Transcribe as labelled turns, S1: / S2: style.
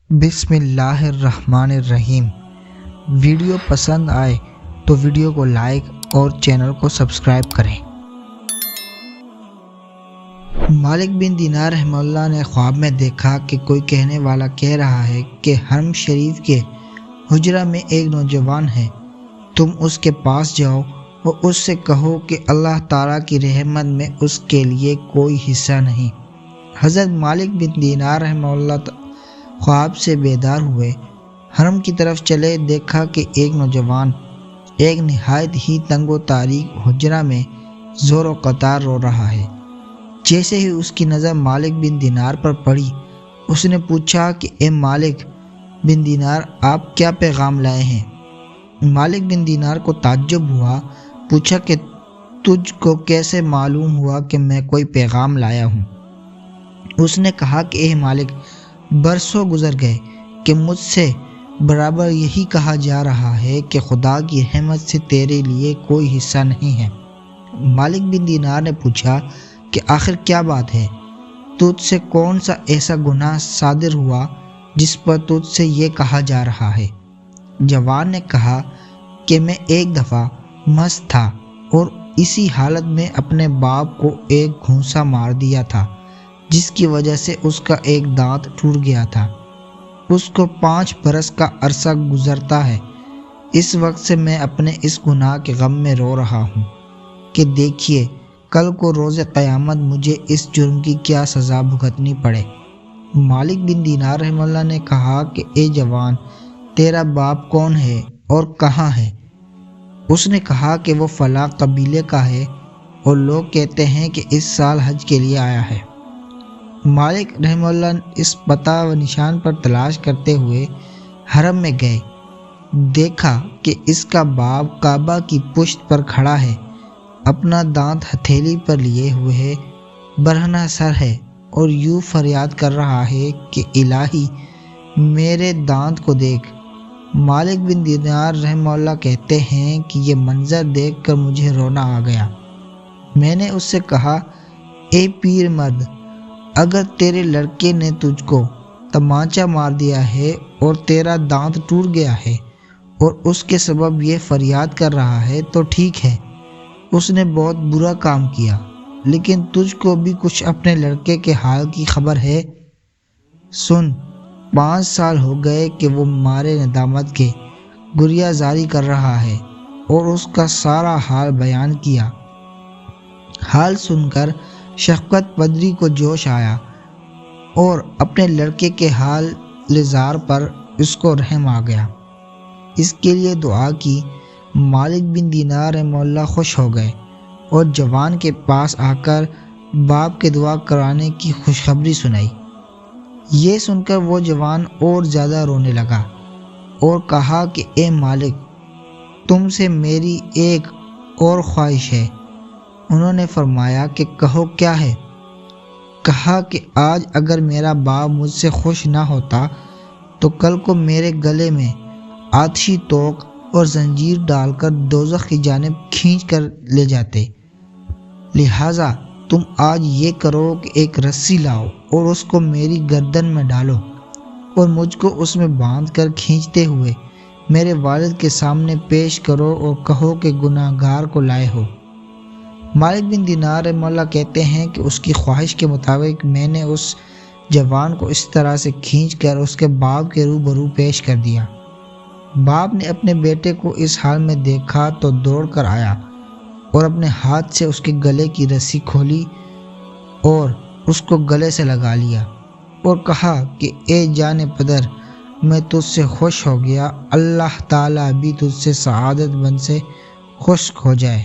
S1: بسم اللہ الرحمن الرحیم۔ ویڈیو پسند آئے تو ویڈیو کو لائک اور چینل کو سبسکرائب کریں۔ مالک بن دینار رحمہ اللہ نے خواب میں دیکھا کہ کوئی کہنے والا کہہ رہا ہے کہ حرم شریف کے حجرہ میں ایک نوجوان ہے، تم اس کے پاس جاؤ اور اس سے کہو کہ اللہ تعالیٰ کی رحمت میں اس کے لیے کوئی حصہ نہیں۔ حضرت مالک بن دینار رحمہ اللہ خواب سے بیدار ہوئے، حرم کی طرف چلے، دیکھا کہ ایک نوجوان ایک نہایت ہی تنگ و تاریک حجرہ میں زور و قطار رو رہا ہے۔ جیسے ہی اس کی نظر مالک بن دینار پر پڑی، اس نے پوچھا کہ اے مالک بن دینار، آپ کیا پیغام لائے ہیں؟ مالک بن دینار کو تعجب ہوا، پوچھا کہ تجھ کو کیسے معلوم ہوا کہ میں کوئی پیغام لایا ہوں؟ اس نے کہا کہ اے مالک، برسوں گزر گئے کہ مجھ سے برابر یہی کہا جا رہا ہے کہ خدا کی رحمت سے تیرے لیے کوئی حصہ نہیں ہے۔ مالک بن دینار نے پوچھا کہ آخر کیا بات ہے؟ تجھ سے کون سا ایسا گناہ صادر ہوا جس پر تجھ سے یہ کہا جا رہا ہے؟ جوان نے کہا کہ میں ایک دفعہ مست تھا اور اسی حالت میں اپنے باپ کو ایک گھونسا مار دیا تھا، جس کی وجہ سے اس کا ایک دانت ٹوٹ گیا تھا۔ اس کو 5 برس کا عرصہ گزرتا ہے۔ اس وقت سے میں اپنے اس گناہ کے غم میں رو رہا ہوں کہ دیکھیے کل کو روز قیامت مجھے اس جرم کی کیا سزا بھگتنی پڑے۔ مالک بن دینار رحمہ اللہ نے کہا کہ اے جوان، تیرا باپ کون ہے اور کہاں ہے؟ اس نے کہا کہ وہ فلاں قبیلے کا ہے اور لوگ کہتے ہیں کہ اس سال حج کے لیے آیا ہے۔ مالک رحمہ اللہ اس پتہ و نشان پر تلاش کرتے ہوئے حرم میں گئے، دیکھا کہ اس کا باپ کعبہ کی پشت پر کھڑا ہے، اپنا دانت ہتھیلی پر لیے ہوئے ہے، برہنہ سر ہے اور یوں فریاد کر رہا ہے کہ الہی میرے دانت کو دیکھ۔ مالک بن دینار رحمہ اللہ کہتے ہیں کہ یہ منظر دیکھ کر مجھے رونا آ گیا۔ میں نے اس سے کہا، اے پیر مرد، اگر تیرے لڑکے نے تجھ کو تمانچہ مار دیا ہے اور تیرا دانت ٹوٹ گیا ہے اور اس کے سبب یہ فریاد کر رہا ہے تو ٹھیک ہے، اس نے بہت برا کام کیا، لیکن تجھ کو بھی کچھ اپنے لڑکے کے حال کی خبر ہے؟ سن، 5 سال ہو گئے کہ وہ مارے ندامت کے گریہ زاری کر رہا ہے اور اس کا سارا حال بیان کیا۔ حال سن کر شفقت پدری کو جوش آیا اور اپنے لڑکے کے حال لزار پر اس کو رحم آ گیا۔ اس کے لیے دعا کی۔ مالک بن دینار رحمہ اللہ خوش ہو گئے اور جوان کے پاس آ کر باپ کے دعا کرانے کی خوشخبری سنائی۔ یہ سن کر وہ جوان اور زیادہ رونے لگا اور کہا کہ اے مالک، تم سے میری ایک اور خواہش ہے۔ انہوں نے فرمایا کہ کہو کیا ہے؟ کہا کہ آج اگر میرا باپ مجھ سے خوش نہ ہوتا تو کل کو میرے گلے میں آتشی توق اور زنجیر ڈال کر دوزخ کی جانب کھینچ کر لے جاتے، لہٰذا تم آج یہ کرو کہ ایک رسی لاؤ اور اس کو میری گردن میں ڈالو اور مجھ کو اس میں باندھ کر کھینچتے ہوئے میرے والد کے سامنے پیش کرو اور کہو کہ گناہ گار کو لائے ہو۔ مالک بن دینار رحمہ اللہ کہتے ہیں کہ اس کی خواہش کے مطابق میں نے اس جوان کو اس طرح سے کھینچ کر اس کے باپ کے روبرو پیش کر دیا۔ باپ نے اپنے بیٹے کو اس حال میں دیکھا تو دوڑ کر آیا اور اپنے ہاتھ سے اس کے گلے کی رسی کھولی اور اس کو گلے سے لگا لیا اور کہا کہ اے جان پدر، میں تجھ سے خوش ہو گیا، اللہ تعالیٰ بھی تجھ سے سعادت مند سے خوش ہو جائے۔